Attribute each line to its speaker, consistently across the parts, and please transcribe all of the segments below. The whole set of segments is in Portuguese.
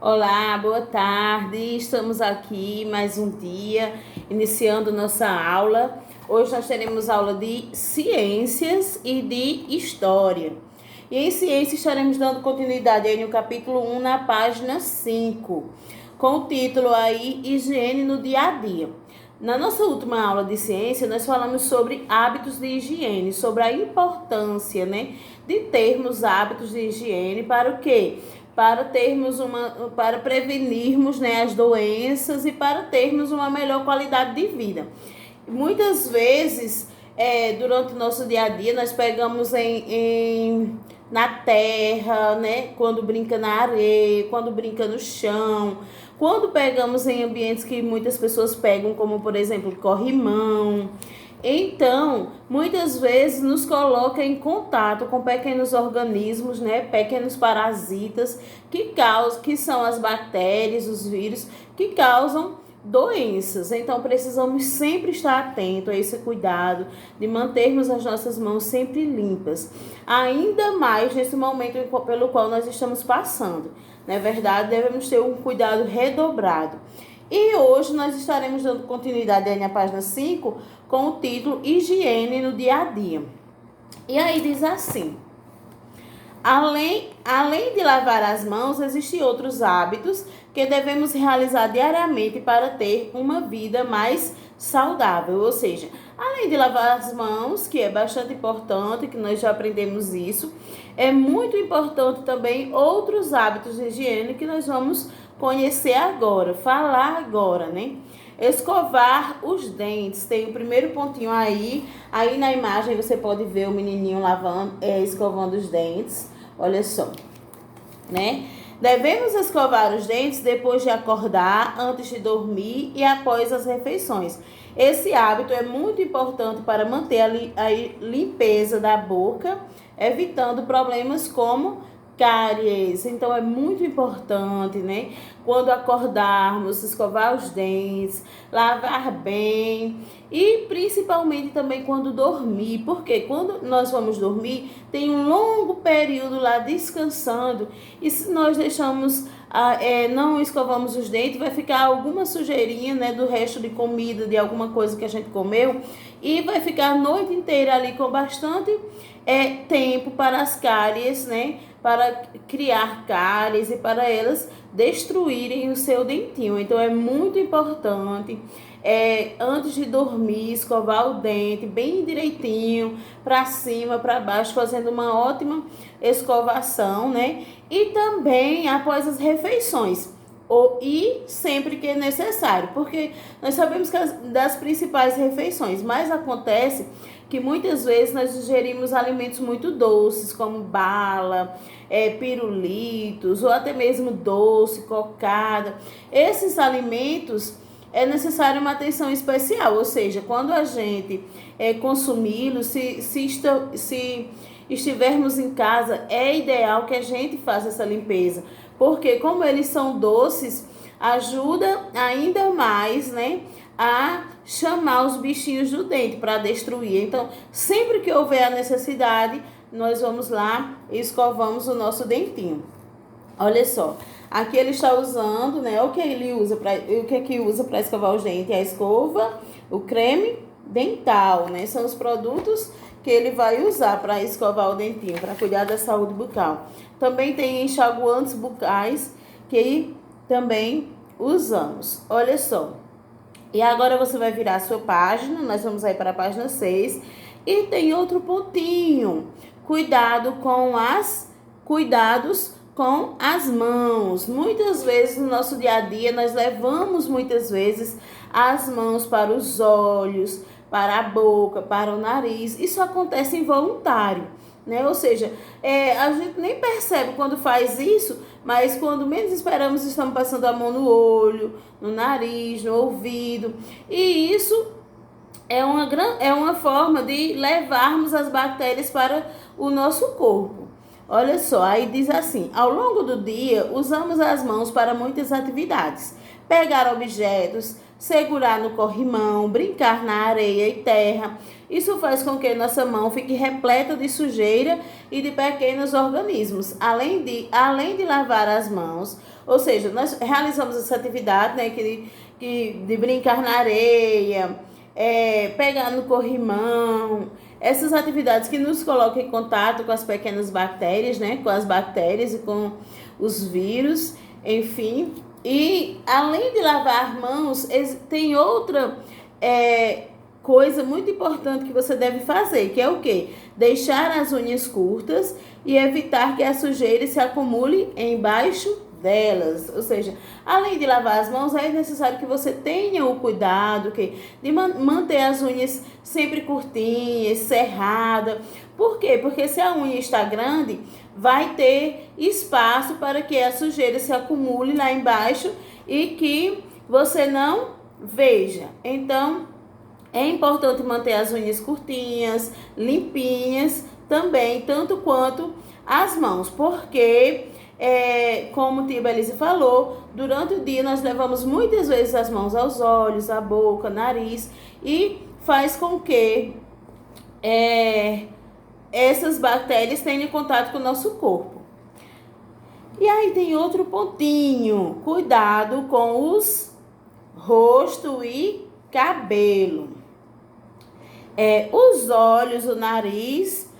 Speaker 1: Olá, boa tarde. Estamos aqui mais um dia, iniciando nossa aula. Hoje nós teremos aula de ciências e de história. E em ciência estaremos dando continuidade aí no capítulo 1, na página 5, com o título aí Higiene no dia a dia. Na nossa última aula de ciência, nós falamos sobre hábitos de higiene, sobre a importância, de termos hábitos de higiene para o quê? Para prevenirmos, as doenças e para termos uma melhor qualidade de vida. Muitas vezes, durante o nosso dia a dia, nós pegamos na terra, quando brinca na areia, quando brinca no chão, quando pegamos em ambientes que muitas pessoas pegam, como por exemplo, corrimão. Então, muitas vezes nos coloca em contato com pequenos organismos, pequenos parasitas que são as bactérias, os vírus, que causam doenças. Então, precisamos sempre estar atento a esse cuidado de mantermos as nossas mãos sempre limpas, ainda mais nesse momento pelo qual nós estamos passando. Na verdade, devemos ter um cuidado redobrado. E hoje nós estaremos dando continuidade aí na página 5 com o título Higiene no dia a dia. E aí diz assim: Além de lavar as mãos, existem outros hábitos que devemos realizar diariamente para ter uma vida mais saudável. Ou seja, além de lavar as mãos, que é bastante importante, que nós já aprendemos isso, é muito importante também outros hábitos de higiene que nós vamos conhecer agora, falar agora, Escovar os dentes. Tem o primeiro pontinho aí na imagem você pode ver o menininho escovando os dentes. Olha só, Devemos escovar os dentes depois de acordar, antes de dormir e após as refeições. Esse hábito é muito importante para manter a limpeza da boca, evitando problemas como cáries. Então é muito importante, quando acordarmos, escovar os dentes, lavar bem e principalmente também quando dormir, porque quando nós vamos dormir tem um longo período lá descansando e se nós deixamos não escovamos os dentes, vai ficar alguma sujeirinha, do resto de comida, de alguma coisa que a gente comeu e vai ficar a noite inteira ali com bastante tempo para as cáries, para criar cáries e para elas destruírem o seu dentinho. Então é muito importante antes de dormir escovar o dente bem direitinho, para cima, para baixo, fazendo uma ótima escovação, E também após as refeições. E sempre que é necessário, porque nós sabemos que das principais refeições, mas acontece que muitas vezes nós ingerimos alimentos muito doces, como bala, pirulitos, ou até mesmo doce, cocada. Esses alimentos é necessário uma atenção especial, ou seja, quando a gente consumi-los, se estivermos em casa, é ideal que a gente faça essa limpeza, porque como eles são doces, ajuda ainda mais, a chamar os bichinhos do dente para destruir. Então, sempre que houver a necessidade, nós vamos lá e escovamos o nosso dentinho. Olha só, aqui ele está usando, o que é que usa para escovar os dentes? A escova, o creme dental, São os produtos que ele vai usar para escovar o dentinho, para cuidar da saúde bucal. Também tem enxaguantes bucais que também usamos. Olha só. E agora você vai virar a sua página, nós vamos aí para a página 6. E tem outro pontinho. Cuidados com as mãos. Muitas vezes no nosso dia a dia nós levamos muitas vezes as mãos para os olhos, para a boca, para o nariz. Isso acontece involuntário, Ou seja, a gente nem percebe quando faz isso, mas quando menos esperamos estamos passando a mão no olho, no nariz, no ouvido. E isso é uma forma de levarmos as bactérias para o nosso corpo. Olha só, aí diz assim: ao longo do dia, usamos as mãos para muitas atividades. Pegar objetos, segurar no corrimão, brincar na areia e terra. Isso faz com que nossa mão fique repleta de sujeira e de pequenos organismos. Além de lavar as mãos, ou seja, nós realizamos essa atividade, né, de brincar na areia, pegar no corrimão, essas atividades que nos colocam em contato com as pequenas bactérias, né, com as bactérias e com os vírus, enfim. E além de lavar mãos, tem outra coisa muito importante que você deve fazer, que é o quê? Deixar as unhas curtas e evitar que a sujeira se acumule embaixo delas. Ou seja, além de lavar as mãos, é necessário que você tenha o cuidado de manter as unhas sempre curtinhas, cerradas. Por quê? Porque se a unha está grande, vai ter espaço para que a sujeira se acumule lá embaixo e que você não veja. Então, é importante manter as unhas curtinhas, limpinhas também, tanto quanto as mãos, porque, como tia Belize falou, durante o dia nós levamos muitas vezes as mãos aos olhos, à boca, nariz, e faz com que essas bactérias tenham contato com o nosso corpo. E aí tem outro pontinho, cuidado com os rosto e cabelo. Os olhos, o nariz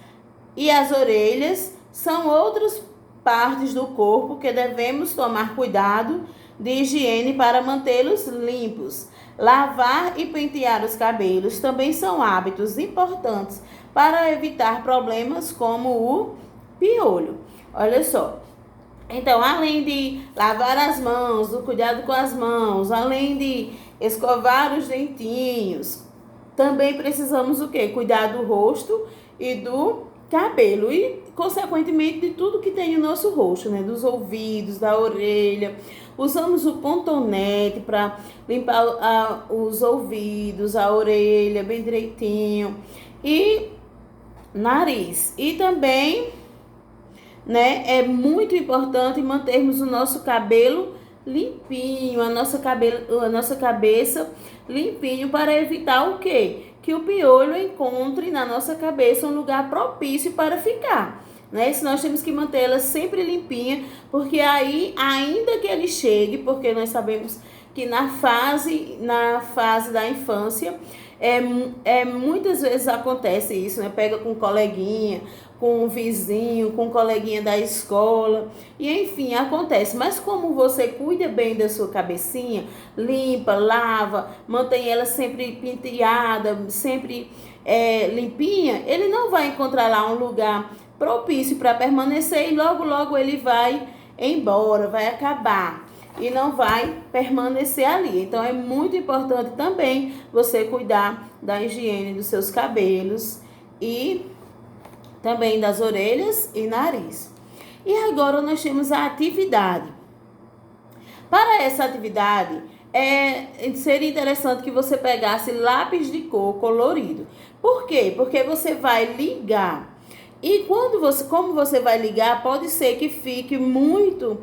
Speaker 1: e as orelhas são outras partes do corpo que devemos tomar cuidado de higiene para mantê-los limpos. Lavar e pentear os cabelos também são hábitos importantes para evitar problemas como o piolho. Olha só. Então, além de lavar as mãos, do cuidado com as mãos, além de escovar os dentinhos, também precisamos o quê? Cuidar do rosto e do cabelo e, consequentemente, de tudo que tem no nosso rosto, né? Dos ouvidos, da orelha. Usamos o cotonete para limpar os ouvidos, a orelha bem direitinho e nariz. E também, né, é muito importante mantermos o nosso cabelo limpinho, a nossa cabeça limpinho para evitar o quê? Que o piolho encontre na nossa cabeça um lugar propício para ficar, né? Se nós temos que mantê-la sempre limpinha, porque aí, ainda que ele chegue, porque nós sabemos que na fase da infância, muitas vezes acontece isso, né? Pega com um coleguinha, com um vizinho, com um coleguinha da escola, e enfim, acontece. Mas como você cuida bem da sua cabecinha, limpa, lava, mantém ela sempre penteada, sempre limpinha, ele não vai encontrar lá um lugar propício para permanecer e logo, logo ele vai embora, vai acabar e não vai permanecer ali. Então, é muito importante também você cuidar da higiene dos seus cabelos e também das orelhas e nariz. E agora nós temos a atividade. Para essa atividade, seria interessante que você pegasse lápis de cor colorido. Por quê? Porque você vai ligar. E como você vai ligar, pode ser que fique muito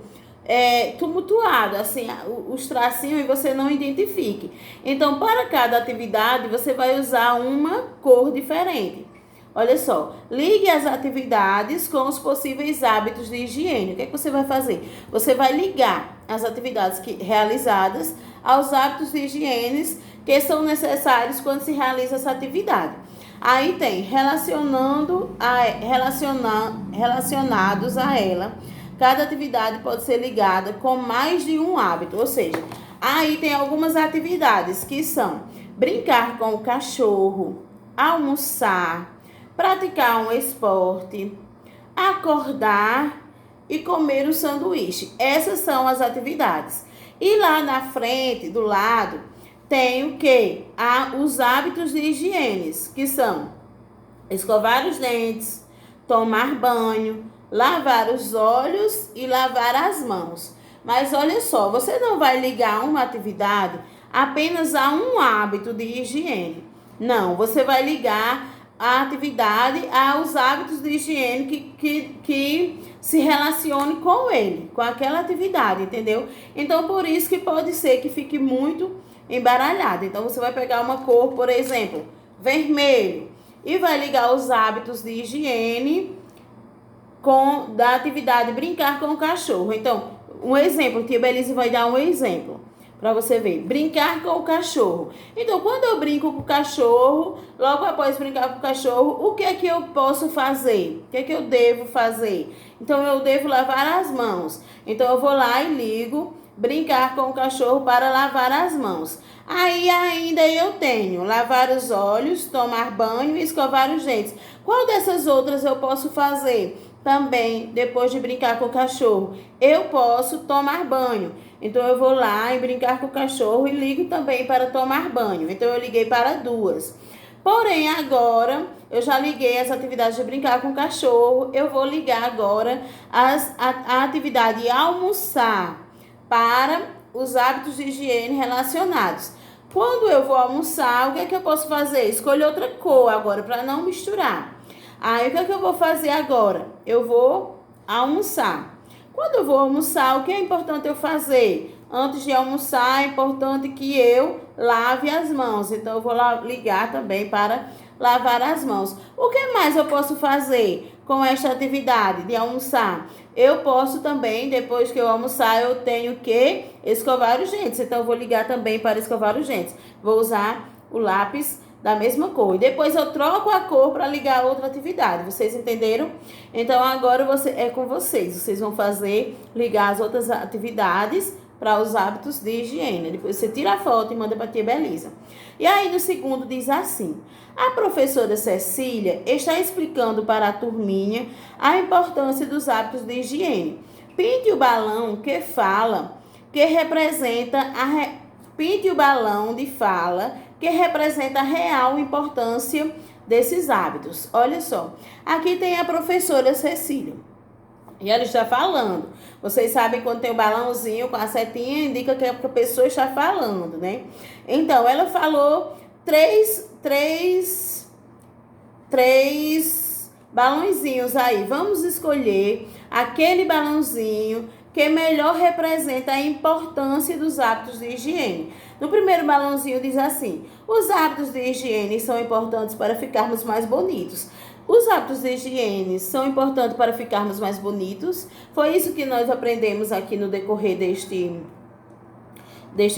Speaker 1: tumultuado, assim, os tracinhos e você não identifique. Então, para cada atividade, você vai usar uma cor diferente. Olha só, ligue as atividades com os possíveis hábitos de higiene. O que é que você vai fazer? Você vai ligar as atividades realizadas aos hábitos de higiene que são necessários quando se realiza essa atividade. Aí tem relacionados a ela. Cada atividade pode ser ligada com mais de um hábito, ou seja, aí tem algumas atividades que são brincar com o cachorro, almoçar, praticar um esporte, acordar e comer um sanduíche. Essas são as atividades. E lá na frente, do lado, tem o quê? Os hábitos de higiene, que são escovar os dentes, tomar banho, lavar os olhos e lavar as mãos. Mas olha só, você não vai ligar uma atividade apenas a um hábito de higiene. Não, você vai ligar a atividade aos hábitos de higiene que se relacione com ele, com aquela atividade, entendeu? Então, por isso que pode ser que fique muito embaralhado. Então, você vai pegar uma cor, por exemplo, vermelho. E vai ligar os hábitos de higiene da atividade brincar com o cachorro. Então, um exemplo, tia Belize vai dar um exemplo para você ver. Brincar com o cachorro. Então, quando eu brinco com o cachorro, logo após brincar com o cachorro, o que é que eu posso fazer? O que é que eu devo fazer? Então, eu devo lavar as mãos. Então, eu vou lá e ligo brincar com o cachorro para lavar as mãos. Aí ainda eu tenho lavar os olhos, tomar banho e escovar os dentes. Qual dessas outras eu posso fazer? Também, depois de brincar com o cachorro, eu posso tomar banho. Então, eu vou lá e brincar com o cachorro e ligo também para tomar banho. Então, eu liguei para duas. Porém, agora, eu já liguei as atividades de brincar com o cachorro. Eu vou ligar agora a atividade de almoçar para os hábitos de higiene relacionados. Quando eu vou almoçar, o que é que eu posso fazer? Escolher outra cor agora, para não misturar. Aí, o que é que eu vou fazer agora? Eu vou almoçar. Quando eu vou almoçar, o que é importante eu fazer? Antes de almoçar, é importante que eu lave as mãos. Então, eu vou ligar também para lavar as mãos. O que mais eu posso fazer com esta atividade de almoçar? Eu posso também, depois que eu almoçar, eu tenho que escovar os dentes. Então, eu vou ligar também para escovar os dentes. Vou usar o lápis da mesma cor. E depois eu troco a cor para ligar a outra atividade. Vocês entenderam? Então, agora é com vocês. Vocês vão ligar as outras atividades para os hábitos de higiene. Depois você tira a foto e manda para a tia Belisa. E aí, no segundo, diz assim: a professora Cecília está explicando para a turminha a importância dos hábitos de higiene. Pinte o balão que fala, que representa Pinte o balão de fala que representa a real importância desses hábitos. Olha só, aqui tem a professora Cecília. E ela está falando. Vocês sabem quando tem o balãozinho com a setinha, indica que a pessoa está falando, né? Então, ela falou três balãozinhos aí. Vamos escolher aquele balãozinho que melhor representa a importância dos hábitos de higiene. No primeiro balãozinho diz assim: os hábitos de higiene são importantes para ficarmos mais bonitos. Os hábitos de higiene são importantes para ficarmos mais bonitos. Foi isso que nós aprendemos aqui no decorrer deste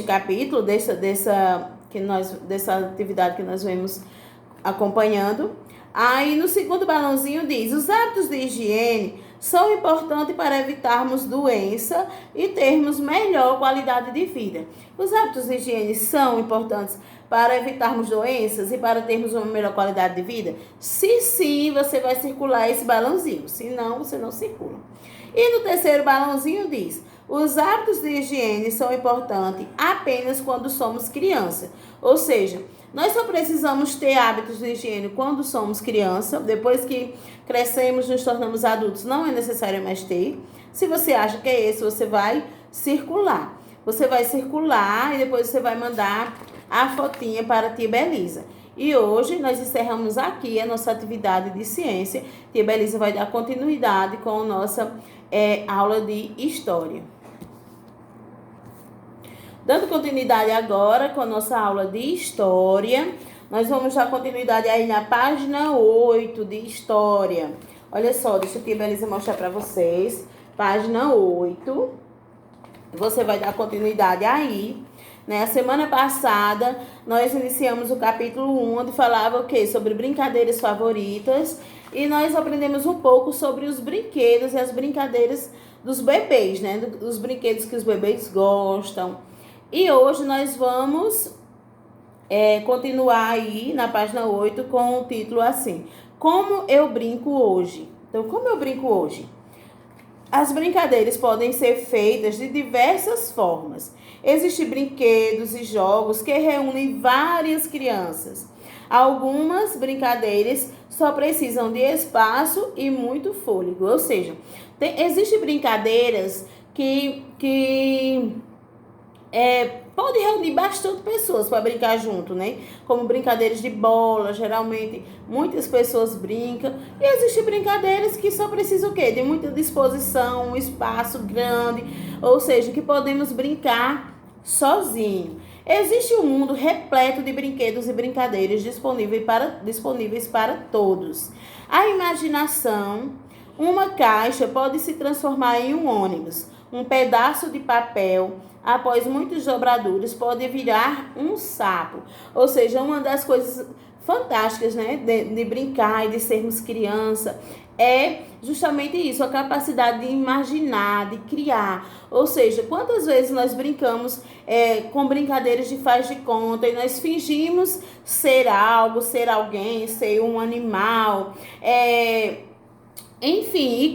Speaker 1: capítulo, dessa atividade que nós vemos acompanhando. Aí no segundo balãozinho diz: os hábitos de higiene são importantes para evitarmos doença e termos melhor qualidade de vida. Os hábitos de higiene são importantes para evitarmos doenças e para termos uma melhor qualidade de vida? Se sim, você vai circular esse balãozinho. Se não, você não circula. E no terceiro balãozinho diz: os hábitos de higiene são importantes apenas quando somos criança. Ou seja, nós só precisamos ter hábitos de higiene quando somos criança. Depois que crescemos, nos tornamos adultos, não é necessário mais ter. Se você acha que é esse, você vai circular. Você vai circular e depois você vai mandar a fotinha para a tia Belisa. E hoje nós encerramos aqui a nossa atividade de ciência. Tia Belisa vai dar continuidade com a nossa aula de história. Dando continuidade agora com a nossa aula de história, nós vamos dar continuidade aí na página 8 de história. Olha só, deixa a tia Belisa mostrar para vocês. Página 8. Você vai dar continuidade aí. A semana passada, nós iniciamos o capítulo 1, onde falava o quê? Sobre brincadeiras favoritas. E nós aprendemos um pouco sobre os brinquedos e as brincadeiras dos bebês, né? Os brinquedos que os bebês gostam. E hoje nós vamos continuar aí na página 8 com o título assim: Como eu brinco hoje? Então, como eu brinco hoje? As brincadeiras podem ser feitas de diversas formas. Existem brinquedos e jogos que reúnem várias crianças. Algumas brincadeiras só precisam de espaço e muito fôlego. Ou seja, existem brincadeiras que pode reunir bastante pessoas para brincar junto, né? Como brincadeiras de bola, geralmente muitas pessoas brincam. E existem brincadeiras que só precisam o quê? De muita disposição, um espaço grande, ou seja, que podemos brincar sozinho. Existe um mundo repleto de brinquedos e brincadeiras disponíveis para todos. A imaginação, uma caixa pode se transformar em um ônibus. Um pedaço de papel, após muitos dobradores, pode virar um sapo. Ou seja, uma das coisas fantásticas, né, de brincar e de sermos criança é justamente isso, a capacidade de imaginar, de criar. Ou seja, quantas vezes nós brincamos com brincadeiras de faz de conta e nós fingimos ser algo, ser alguém, ser um animal, enfim, e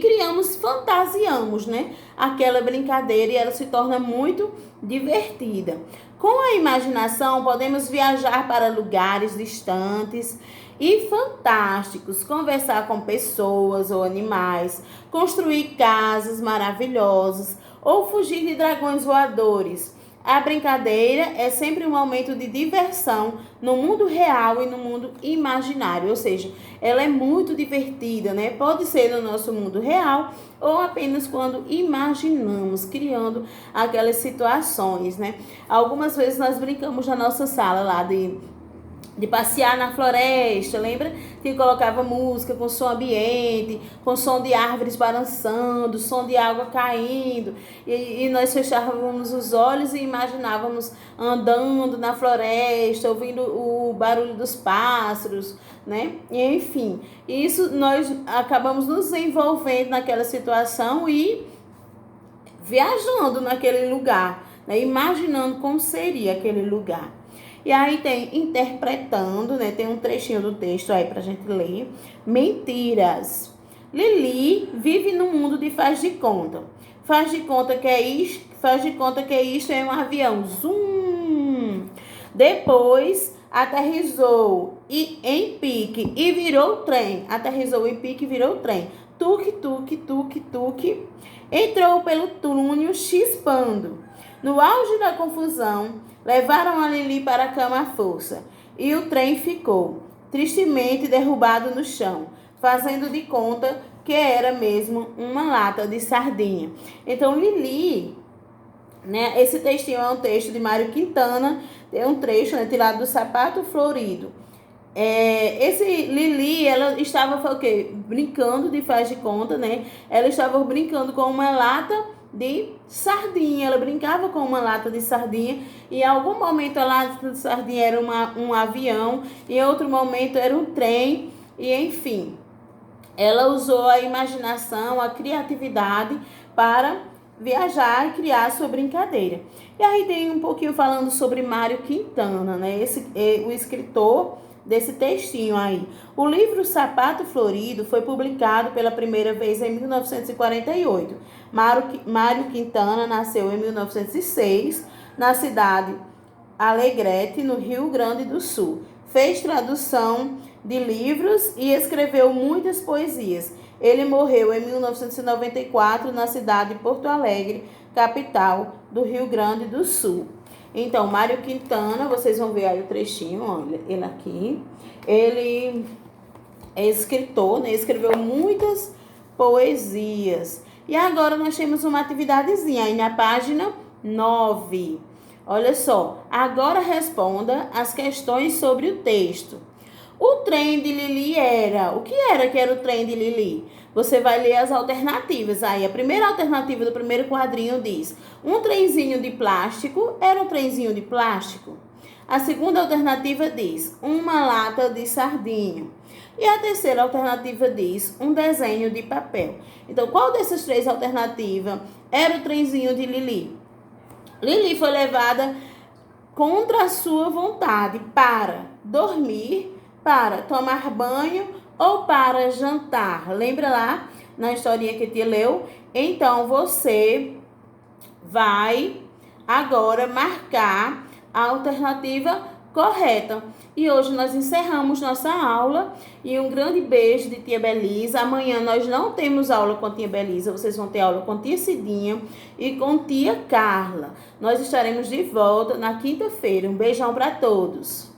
Speaker 1: fantasiamos, né, aquela brincadeira e ela se torna muito divertida. Com a imaginação, podemos viajar para lugares distantes e fantásticos, conversar com pessoas ou animais, construir casas maravilhosas ou fugir de dragões voadores. A brincadeira é sempre um momento de diversão no mundo real e no mundo imaginário, ou seja, ela é muito divertida, né? Pode ser no nosso mundo real ou apenas quando imaginamos, criando aquelas situações, né? Algumas vezes nós brincamos na nossa sala lá de passear na floresta, lembra? Que colocava música com som ambiente, com som de árvores balançando, som de água caindo, e nós fechávamos os olhos e imaginávamos andando na floresta, ouvindo o barulho dos pássaros, né? E, enfim, isso nós acabamos nos envolvendo naquela situação e viajando naquele lugar, né? Imaginando como seria aquele lugar. E aí tem interpretando, né? Tem um trechinho do texto aí pra gente ler. Mentiras. Lili vive no mundo de faz de conta. Faz de conta que isto é um avião. Zum! Depois aterrissou em pique e virou trem. Aterrissou em pique e virou trem. Tuque, tuque, tuque, tuque. Entrou pelo túnel chispando. No auge da confusão, levaram a Lili para a cama à força, e o trem ficou, tristemente derrubado no chão, fazendo de conta que era mesmo uma lata de sardinha. Então, Lili, né, esse textinho é um texto de Mário Quintana, é um trecho, né, tirado do Sapato Florido. Esse Lili, ela estava o quê? Brincando de faz de conta, né? Ela estava brincando com uma lata de sardinha, ela brincava com uma lata de sardinha e em algum momento a lata de sardinha era um avião, em outro momento era um trem e enfim, ela usou a imaginação, a criatividade para viajar e criar sua brincadeira. E aí tem um pouquinho falando sobre Mário Quintana, né? O escritor desse textinho aí. O livro Sapato Florido foi publicado pela primeira vez em 1948. Mário Quintana nasceu em 1906, na cidade Alegrete, no Rio Grande do Sul. Fez tradução de livros e escreveu muitas poesias. Ele morreu em 1994 na cidade de Porto Alegre, capital do Rio Grande do Sul. Então, Mário Quintana, vocês vão ver aí o trechinho, olha, ele aqui. Ele é escritor, né? Escreveu muitas poesias. E agora nós temos uma atividadezinha aí na página 9. Olha só, agora responda as questões sobre o texto. O trem de Lili era... O que era o trem de Lili? Você vai ler as alternativas. Aí, a primeira alternativa do primeiro quadrinho diz: um trenzinho de plástico era um trenzinho de plástico. A segunda alternativa diz: uma lata de sardinha. E a terceira alternativa diz: um desenho de papel. Então, qual dessas três alternativas era o trenzinho de Lili? Lili foi levada contra a sua vontade para dormir, para tomar banho ou para jantar. Lembra lá na historinha que a tia leu? Então, você vai agora marcar a alternativa correta. E hoje nós encerramos nossa aula. E um grande beijo de tia Belisa. Amanhã nós não temos aula com a tia Belisa. Vocês vão ter aula com tia Cidinha e com tia Carla. Nós estaremos de volta na quinta-feira. Um beijão para todos.